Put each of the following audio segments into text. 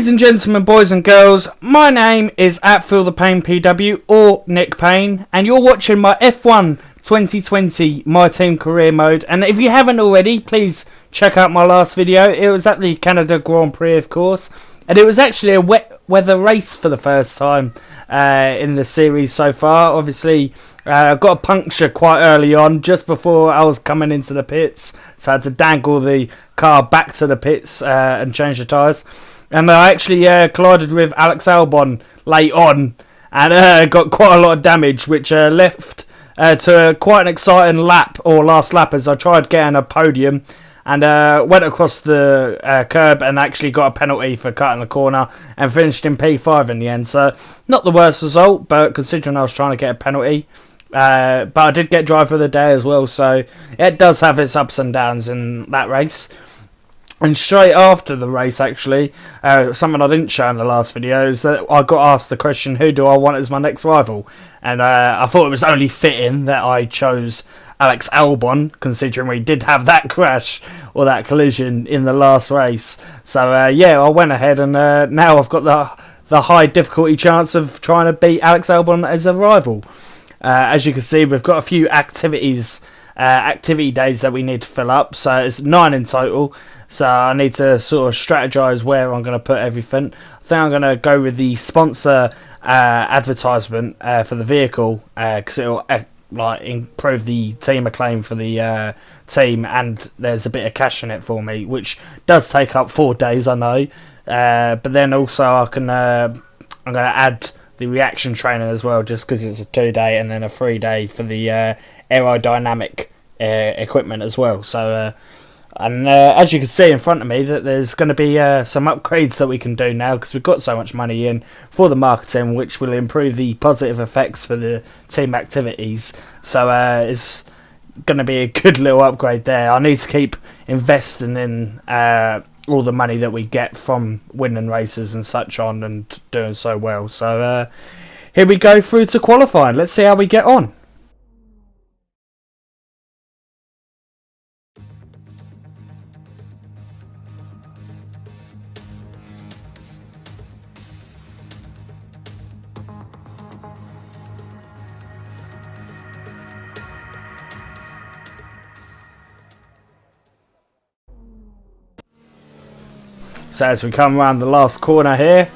Ladies and gentlemen, boys and girls, my name is @FeelThePainPW or Nick Payne, and you're watching my F1 2020 MyTeam career mode. And if you haven't already, please check out my last video. It was at the Canada Grand Prix, of course, and it was actually a wet weather race for the first time in the series so far. Obviously, I got a puncture quite early on, just before I was coming into the pits, so I had to dangle the car back to the pits and change the tyres. And I actually collided with Alex Albon late on and got quite a lot of damage, which left to quite an exciting lap, or last lap, as I tried getting a podium and went across the curb and actually got a penalty for cutting the corner and finished in P5 in the end. So not the worst result, but considering I was trying to get a penalty. But I did get driver of the day as well, so it does have its ups and downs in that race. And straight after the race, actually, something I didn't show in the last video is that I got asked the question, who do I want as my next rival? And I thought it was only fitting that I chose Alex Albon, considering we did have that crash or that collision in the last race. So yeah, I went ahead and now I've got the high difficulty chance of trying to beat Alex Albon as a rival. As you can see, we've got a few activity days that we need to fill up, so it's 9 in total. So I need to sort of strategize where I'm going to put everything. I think I'm going to go with the sponsor advertisement for the vehicle, because it'll like improve the team acclaim for the team, and there's a bit of cash in it for me, which does take up 4 days, I know. But then also I can I'm going to add the reaction training as well, just because it's a 2-day and then a 3-day for the aerodynamic equipment as well. So and as you can see in front of me, that there's going to be some upgrades that we can do now, because we've got so much money in for the marketing, which will improve the positive effects for the team activities. So it's going to be a good little upgrade there. I need to keep investing in all the money that we get from winning races and such on, and doing so well. So here we go through to qualifying. Let's see how we get on. So as we come around the last corner here,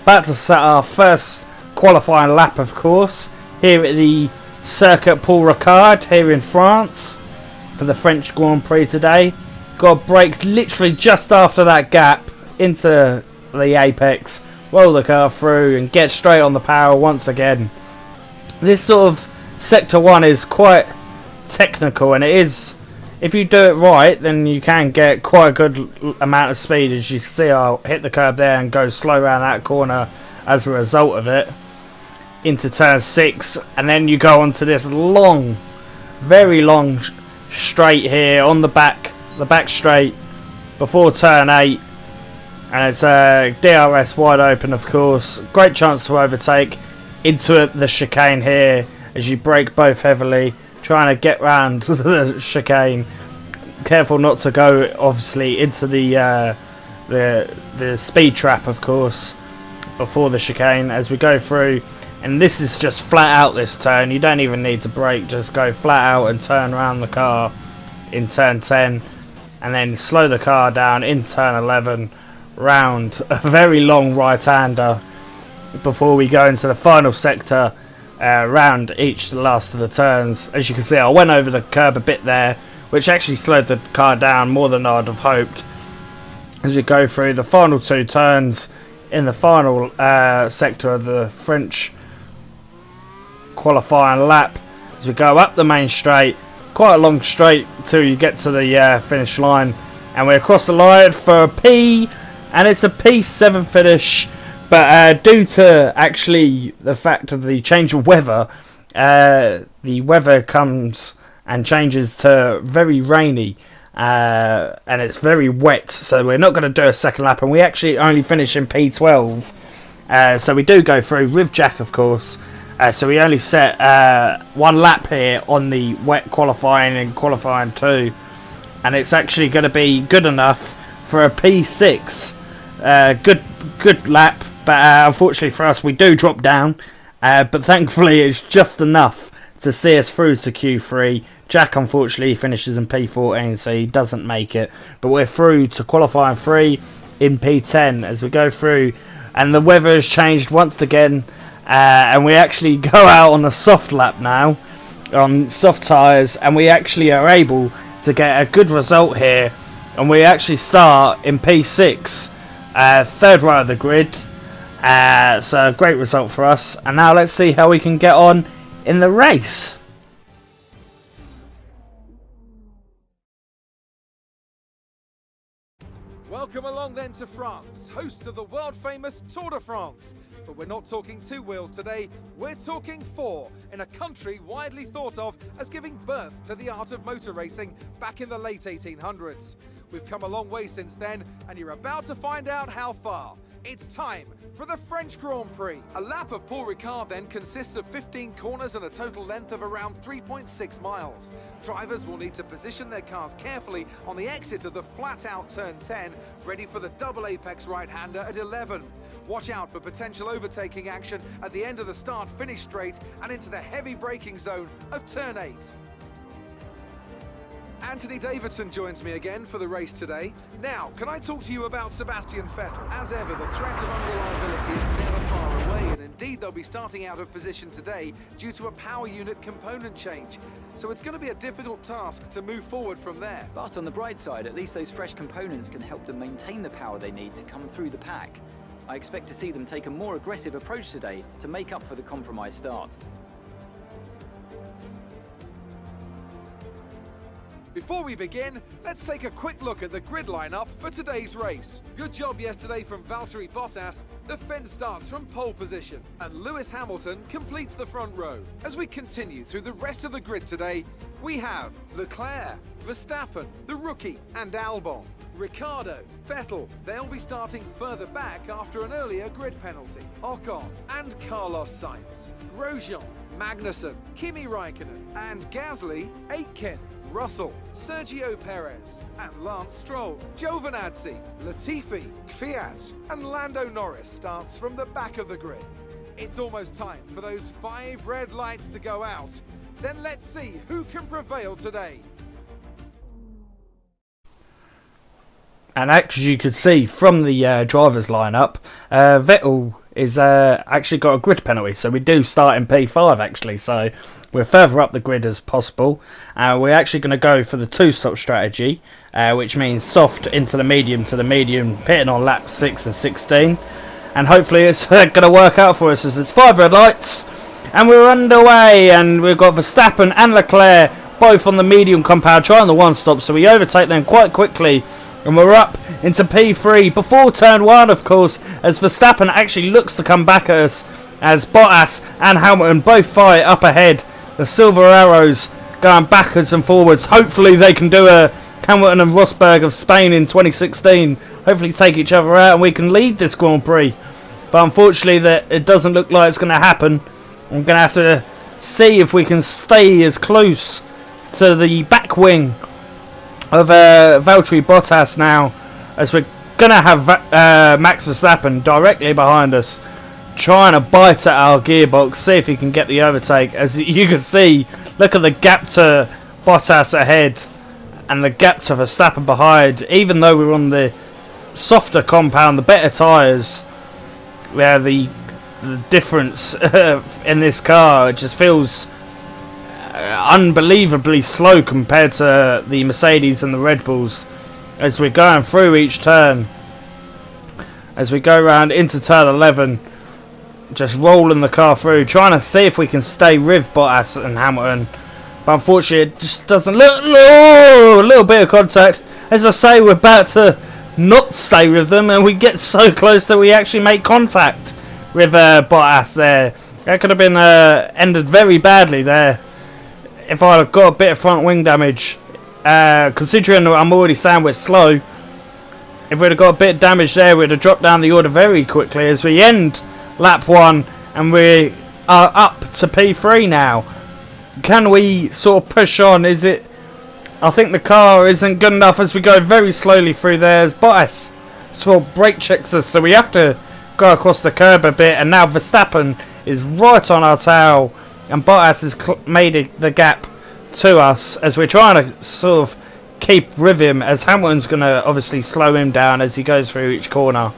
about to set our first qualifying lap, of course, here at the Circuit Paul Ricard here in France for the French Grand Prix today. Got to brake literally just after that gap into the apex, roll the car through and get straight on the power once again. This sort of Sector 1 is quite technical, and it is, if you do it right, then you can get quite a good amount of speed. As you can see, I'll hit the curb there and go slow around that corner as a result of it, into turn 6, and then you go onto this long, very long straight here on the back straight before turn 8, and it's DRS wide open, of course. Great chance to overtake into the chicane here as you brake both heavily, trying to get round the chicane. Careful not to go, obviously, into the speed trap, of course, before the chicane as we go through. And this is just flat out this turn. You don't even need to brake, just go flat out and turn around the car in turn 10, and then slow the car down in turn 11, round a very long right-hander before we go into the final sector. Round the last of the turns. As you can see, I went over the curb a bit there, which actually slowed the car down more than I'd have hoped. As we go through the final 2 turns in the final sector of the French qualifying lap, as we go up the main straight, quite a long straight till you get to the finish line, and we're across the line for a P, and it's a P7 finish. But due to actually the fact of the change of weather, the weather comes and changes to very rainy, and it's very wet, so we're not going to do a second lap, and we actually only finish in P12. So we do go through with Jack, of course, so we only set 1 lap here on the wet qualifying and qualifying 2, and it's actually going to be good enough for a P6. Good good lap, but unfortunately for us we do drop down, but thankfully it's just enough to see us through to Q3. Jack unfortunately finishes in P14, so he doesn't make it, but we're through to qualifying 3 in P10 as we go through, and the weather has changed once again, and we actually go out on a soft lap now on soft tyres, and we actually are able to get a good result here, and we actually start in P6, third row of the grid, so a great result for us. And now let's see how we can get on in the race. Welcome along then to France, host of the world famous Tour de France. But we're not talking 2 wheels today, we're talking 4, in a country widely thought of as giving birth to the art of motor racing back in the late 1800s. We've come a long way since then, and you're about to find out how far. It's time for the French Grand Prix. A lap of Paul Ricard then consists of 15 corners and a total length of around 3.6 miles. Drivers will need to position their cars carefully on the exit of the flat-out turn 10, ready for the double apex right-hander at 11. Watch out for potential overtaking action at the end of the start-finish straight and into the heavy braking zone of turn 8. Anthony Davidson joins me again for the race today. Now, can I talk to you about Sebastian Vettel? As ever, the threat of unreliability is never far away, and indeed they'll be starting out of position today due to a power unit component change. So it's going to be a difficult task to move forward from there. But on the bright side, at least those fresh components can help them maintain the power they need to come through the pack. I expect to see them take a more aggressive approach today to make up for the compromised start. Before we begin, let's take a quick look at the grid lineup for today's race. Good job yesterday from Valtteri Bottas. The fence starts from pole position, and Lewis Hamilton completes the front row. As we continue through the rest of the grid today, we have Leclerc, Verstappen, the rookie, and Albon. Ricciardo, Vettel, they'll be starting further back after an earlier grid penalty. Ocon and Carlos Sainz. Grosjean, Magnussen, Kimi Raikkonen, and Gasly, Aitken, Russell, Sergio Perez, and Lance Stroll. Giovinazzi, Latifi, Kvyat, and Lando Norris starts from the back of the grid. It's almost time for those 5 red lights to go out. Then let's see who can prevail today. And as you could see from the drivers lineup, Vettel is actually got a grid penalty, so we do start in P5 actually, so we're further up the grid as possible. We're actually going to go for the 2-stop strategy, which means soft into the medium to the medium, pitting on lap 6 and 16, and hopefully it's going to work out for us as there's 5 red lights and we're underway, and we've got Verstappen and Leclerc both on the medium compound trying the 1-stop, so we overtake them quite quickly. And we're up into P3 before turn 1, of course, as Verstappen actually looks to come back at us as Bottas and Hamilton both fight up ahead. The silver arrows going backwards and forwards. Hopefully they can do a Hamilton and Rosberg of Spain in 2016. Hopefully take each other out and we can lead this Grand Prix. But unfortunately that it doesn't look like it's going to happen. I'm going to have to see if we can stay as close to the back wing of Valtteri Bottas now, as we're going to have Max Verstappen directly behind us, trying to bite at our gearbox, see if he can get the overtake. As you can see, look at the gap to Bottas ahead and the gap to Verstappen behind. Even though we're on the softer compound, the better tyres, where the difference in this car, it just feels unbelievably slow compared to the Mercedes and the Red Bulls as we're going through each turn. As we go around into turn 11, just rolling the car through, trying to see if we can stay with Bottas and Hamilton, but unfortunately it just doesn't look. Oh, a little bit of contact. As I say, we're about to not stay with them, and we get so close that we actually make contact with Bottas there. That could have been ended very badly there if I'd have got a bit of front wing damage. Considering I'm already saying we're slow, if we'd have got a bit of damage there, we'd have dropped down the order very quickly as we end lap 1 and we are up to P3 now. Can we sort of push on? Is it? I think the car isn't good enough as we go very slowly through there as Bottas sort of brake checks us, so we have to go across the curb a bit. And now Verstappen is right on our tail, and Bottas has made the gap to us as we're trying to sort of keep with him, as Hamilton's going to obviously slow him down as he goes through each corner.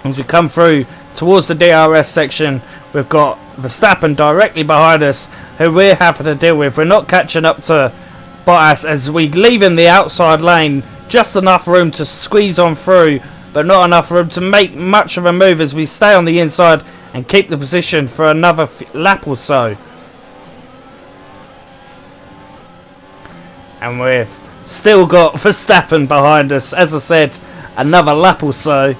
As we come through towards the DRS section, we've got Verstappen directly behind us, who we're having to deal with. We're not catching up to Bottas as we leave in the outside lane, just enough room to squeeze on through, but not enough room to make much of a move as we stay on the inside and keep the position for another lap or so. And we've still got Verstappen behind us. As I said, another lap or so.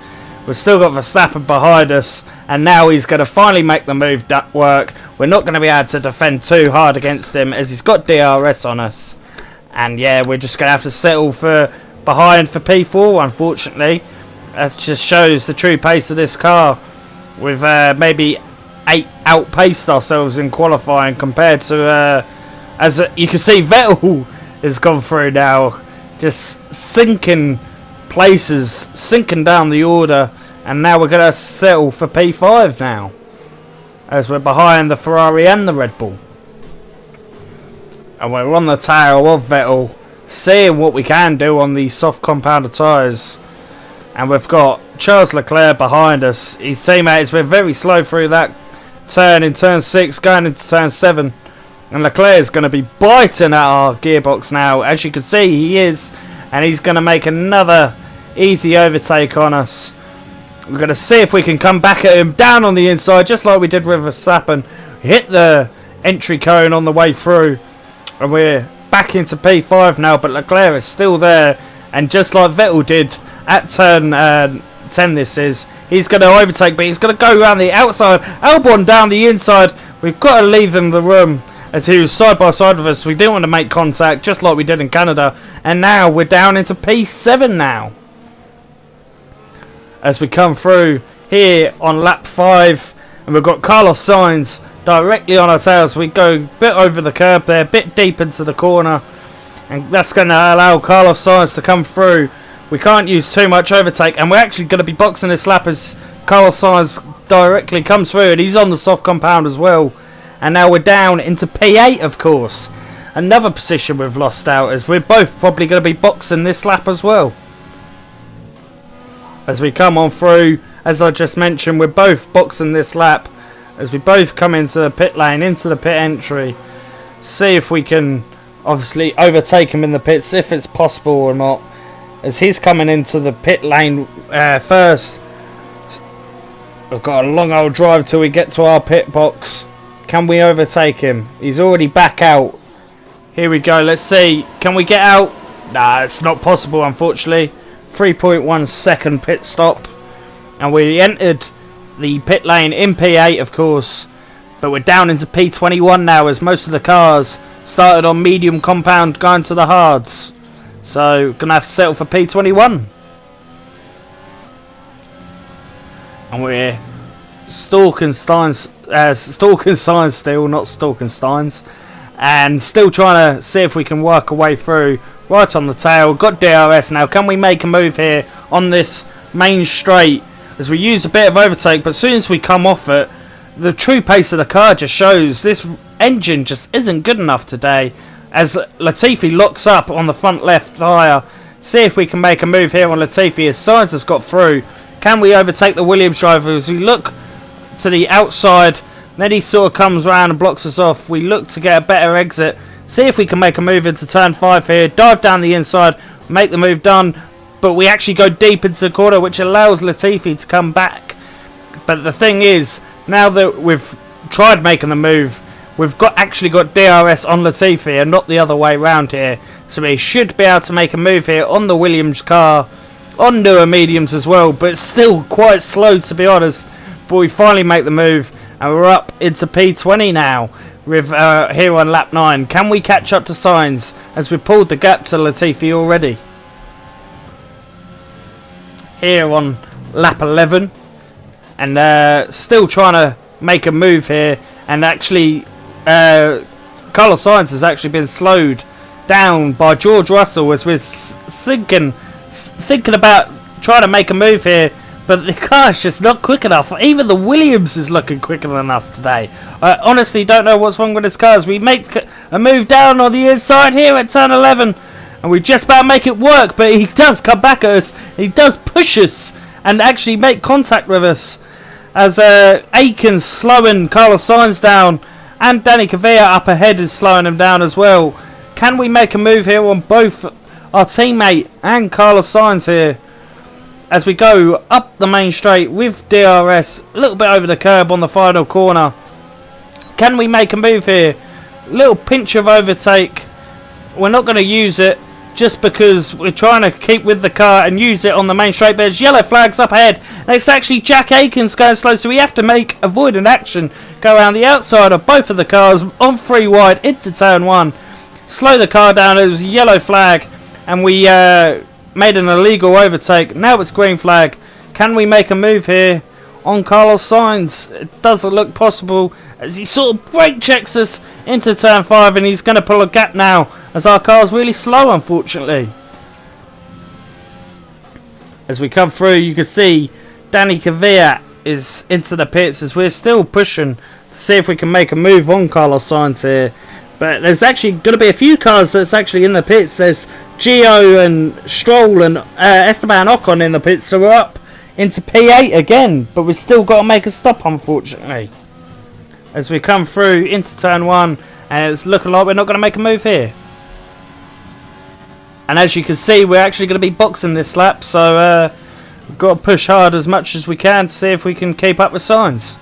We've still got Verstappen behind us, and now he's going to finally make the move work. We're not going to be able to defend too hard against him as he's got DRS on us. And yeah, we're just going to have to settle for behind for P4, unfortunately. That just shows the true pace of this car. We've maybe outpaced ourselves in qualifying compared to, as you can see, Vettel has gone through now, just sinking places, sinking down the order, and now we're going to settle for P5 now, as we're behind the Ferrari and the Red Bull. And we're on the tail of Vettel, seeing what we can do on these soft compounded tyres. And we've got Charles Leclerc behind us. His teammates were very slow through that turn in turn 6, going into turn 7. And Leclerc is going to be biting at our gearbox now. As you can see, he is. And he's going to make another easy overtake on us. We're going to see if we can come back at him down on the inside, just like we did with Verstappen. Hit the entry cone on the way through. And we're back into P5 now. But Leclerc is still there. And just like Vettel did at turn 10 this is, he's going to overtake, but he's going to go around the outside. Albon down the inside. We've got to leave him the room, as he was side by side with us. We didn't want to make contact, just like we did in Canada. And now we're down into P7 now, as we come through here on lap 5. And we've got Carlos Sainz directly on our tails. We go a bit over the curb there, a bit deep into the corner. And that's going to allow Carlos Sainz to come through. We can't use too much overtake. And we're actually going to be boxing this lap as Carlos Sainz directly comes through. And he's on the soft compound as well. And now we're down into P8, of course. Another position we've lost out, as we're both probably going to be boxing this lap as well. As we come on through, as I just mentioned, we're both boxing this lap. As we both come into the pit lane, into the pit entry. See if we can obviously overtake him in the pits, if it's possible or not. As he's coming into the pit lane first. We've got a long old drive till we get to our pit box. Can we overtake him? He's already back out. Here we go. Let's see. Can we get out? Nah, it's not possible, unfortunately. 3.1 second pit stop. And we entered the pit lane in P8, of course. But we're down into P21 now, as most of the cars started on medium compound going to the hards. So, going to have to settle for P21. And we're stalking Sainz still, not stalking Sainz, and still trying to see if we can work our way through. Right on the tail, got DRS now. Can we make a move here on this main straight, as we use a bit of overtake, but as soon as we come off it, the true pace of the car just shows this engine just isn't good enough today, as Latifi locks up on the front left tyre. See if we can make a move here on Latifi as Sainz has got through. Can we overtake the Williams driver? As we look to the outside, then he sort of comes around and blocks us off. We look to get a better exit. See if we can make a move into turn 5 here. Dive down the inside, make the move done. But we actually go deep into the corner, which allows Latifi to come back. But the thing is, now that we've tried making the move, we've actually got DRS on Latifi and not the other way around here. So we should be able to make a move here on the Williams car, on newer mediums as well, but still quite slow, to be honest. But we finally make the move, and we're up into P20 now with here on lap 9. Can we catch up to Sainz, as we pulled the gap to Latifi already? Here on lap 11, and still trying to make a move here. And actually, Carlos Sainz has actually been slowed down by George Russell, as we're thinking about trying to make a move here, but the car's just not quick enough. Even the Williams is looking quicker than us today. I honestly don't know what's wrong with this car. As we make a move down on the inside here at turn 11, and we just about make it work, but he does come back at us. He does push us and actually make contact with us, as Aiken's slowing Carlos Sainz down, and Danny Kvyat up ahead is slowing him down as well. Can we make a move here on both our teammate and Carlos Sainz here, as we go up the main straight with DRS a little bit over the curb on the final corner? Can we make a move here? Little pinch of overtake. We're not going to use it, just because we're trying to keep with the car and use it on the main straight. But there's yellow flags up ahead. And it's actually Jack Aikens going slow, so we have to make avoidant action, go around the outside of both of the cars on 3 wide into turn 1. Slow the car down. It was a yellow flag, and we made an illegal overtake. Now it's green flag. Can we make a move here on Carlos Sainz? It doesn't look possible, as he sort of brake checks us into turn 5, and he's going to pull a gap now, as our car's really slow, unfortunately. As we come through, you can see Danny Kvyat is into the pits, as we're still pushing to see if we can make a move on Carlos Sainz here. But there's actually going to be a few cars that's actually in the pits. There's Gio and Stroll and Esteban Ocon in the pits, so we're up into P8 again, but we've still got to make a stop, unfortunately, as we come through into turn 1, and it's looking like we're not going to make a move here. And as you can see, we're actually going to be boxing this lap, so we've got to push hard as much as we can to see if we can keep up with Sainz.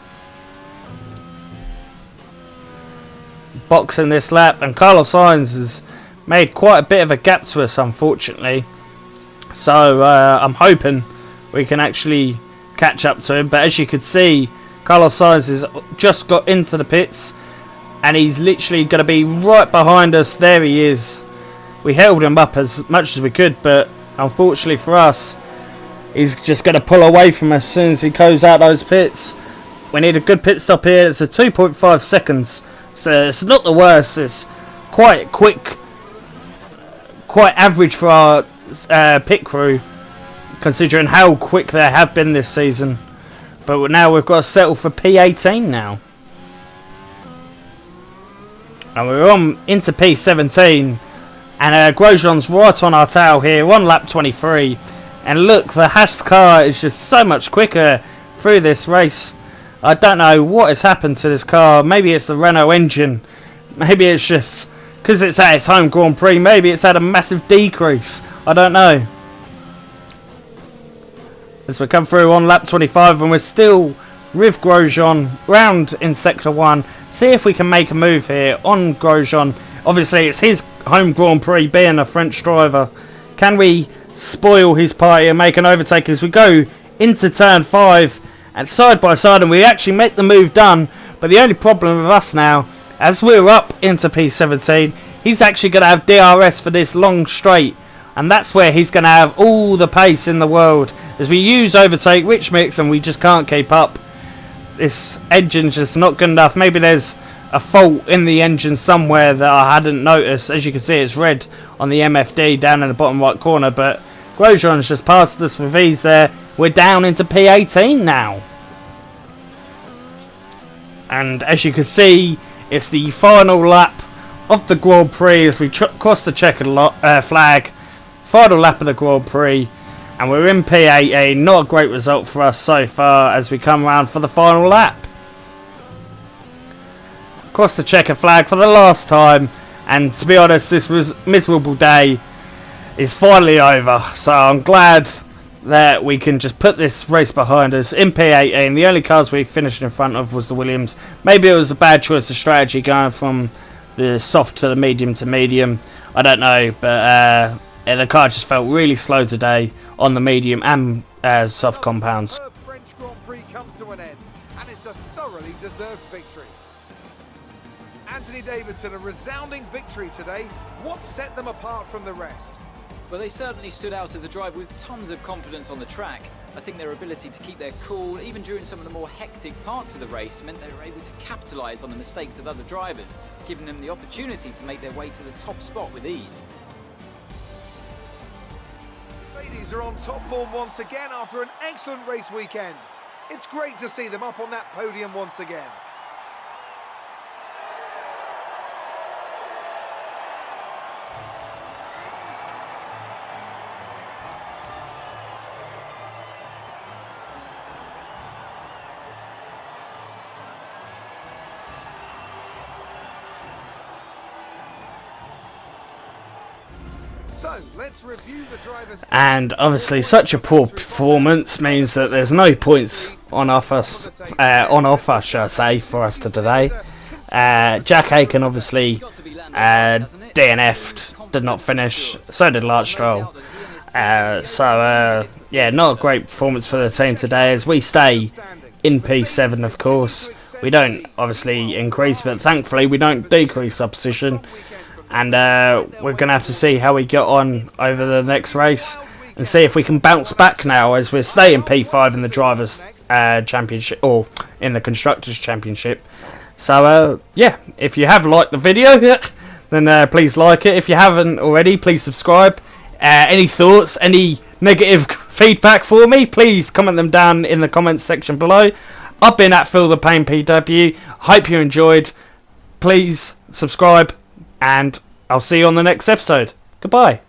Boxing this lap, and Carlos Sainz has made quite a bit of a gap to us, unfortunately, so I'm hoping we can actually catch up to him. But as you can see, Carlos Sainz has just got into the pits, and he's literally going to be right behind us. There he is. We held him up as much as we could, but unfortunately for us, he's just going to pull away from us as soon as he goes out those pits. We need a good pit stop here. It's a 2.5 seconds, so it's not the worst. It's quite quick, quite average for our pit crew, considering how quick they have been this season. But now we've got to settle for P18 now. And we're on into P17. And Grosjean's right on our tail here, on lap 23. And look, the Haas car is just so much quicker through this race. I don't know what has happened to this car. Maybe it's the Renault engine. Maybe it's just because it's at its home Grand Prix. Maybe it's had a massive decrease. I don't know. As we come through on lap 25, and we're still with Grosjean round in sector 1. See if we can make a move here on Grosjean. Obviously it's his home Grand Prix, being a French driver. Can we spoil his party and make an overtake as we go into turn 5 and side by side, and we actually make the move done? But the only problem with us now, as we're up into P17, he's actually going to have DRS for this long straight, and that's where he's going to have all the pace in the world, as we use overtake rich mix and we just can't keep up. This engine's just not good enough. Maybe there's a fault in the engine somewhere that I hadn't noticed. As you can see, it's red on the MFD down in the bottom right corner, but Grosjean's just passed us with ease there. We're down into P18 now, and as you can see, it's the final lap of the Grand Prix as we cross the checkered flag. Final lap of the Grand Prix, and we're in P18. Not a great result for us so far as we come round for the final lap. Cross the checkered flag for the last time, and to be honest, this was miserable day is finally over, so I'm glad that we can just put this race behind us in P18. The only cars we finished in front of was the Williams. Maybe it was a bad choice of strategy going from the soft to the medium, I don't know, but the car just felt really slow today on the medium and soft compounds. The French Grand Prix comes to an end, and it's a thoroughly deserved victory. Anthony Davidson, a resounding victory today. What set them apart from the rest? Well, they certainly stood out as a driver with tons of confidence on the track. I think their ability to keep their cool, even during some of the more hectic parts of the race, meant they were able to capitalise on the mistakes of other drivers, giving them the opportunity to make their way to the top spot with ease. Mercedes Mercedes are on top form once again after an excellent race weekend. It's great to see them up on that podium once again. So, let's review the driver's... And obviously such a poor performance means that there's no points on offer, shall I say, for us today. Jack Aiken obviously DNF'd, did not finish, so did Lance Stroll. Yeah, not a great performance for the team today, as we stay in P7 of course. We don't obviously increase, but thankfully we don't decrease our position. And we're going to have to see how we get on over the next race and see if we can bounce back now, as we're staying P5 in the Drivers' Championship, or in the Constructors' Championship. So, yeah, if you have liked the video, then please like it. If you haven't already, please subscribe. Any thoughts, any negative feedback for me, please comment them down in the comments section below. I've been at Feel the Pain PW. Hope you enjoyed. Please subscribe. And I'll see you on the next episode. Goodbye.